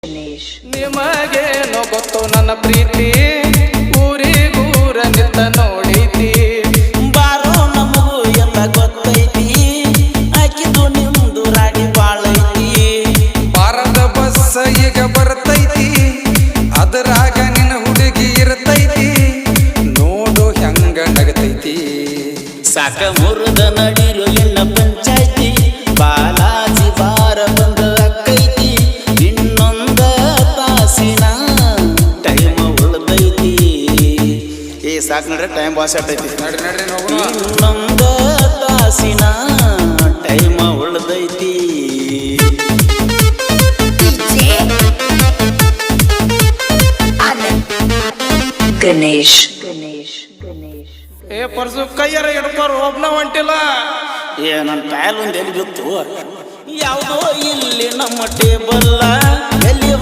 ಗಣೇಶ್ ನಿಮಗೇನೋ ಗೊತ್ತು ನನ್ನ ಪ್ರೀತಿ ಊರಿಗೂರ ನಿತ್ತ ನೋಡೈತಿ ಬಾರೋ ನಮಗೂ ಎಲ್ಲ ಗೊತ್ತೈತಿ ಆಕಿದು ನಿಮ್ದು ರಾಡಿ ಬಾಳೈತಿ ಬಾರದ ಬಸ್ ಈಗ ಬರ್ತೈತಿ ಅದರಾಗ ನಿನ್ನ ಹುಡುಗಿ ಇರ್ತೈತಿ ನೋಡು ಹೆಂಗ ನಗತೈತಿ ಸಾಕ ಮುರಿದ ನಡಿರು ಇನ್ನ ಪಂಚಾಯ್ತಿ ಬಾಲಾಜಿ ಬಾರ ಬಂದ ಅಕ್ಕೈತಿ ಇನ್ನೊಂದ ತಾಸಿನ ಟೈಮ್ ಉಳ್ದೈತಿ ಏ ಸಾಕ್ ನಡ್ರಿ ಟೈಮ್ ಬಾಸ್ ಆಟೈತಿ ನಡ್ರಿ ನಡ್ರಿ ನೋಡೋಣ ಇನ್ನೊಂದ ತಾಸಿನ ಟೈಮ್ ಉಳ್ದೈತಿ ಗಣೇಶ್ ಏ ಪರ್ಸು ಕೈಯಾರ ಹಿಡ್ಕೋರು ಒಬ್ನ ಹೊಂಟಿಲ್ಲ ಏ ನನ್ನ ಕಾಯಲ್ ಒಂದು ಎಲ್ಲಿ ಬಿತ್ತು ಯಾವುದೋ ಇಲ್ಲಿ ನಮ್ಮ ಟೇಬಲ್ಲ ಎಲ್ಲಿ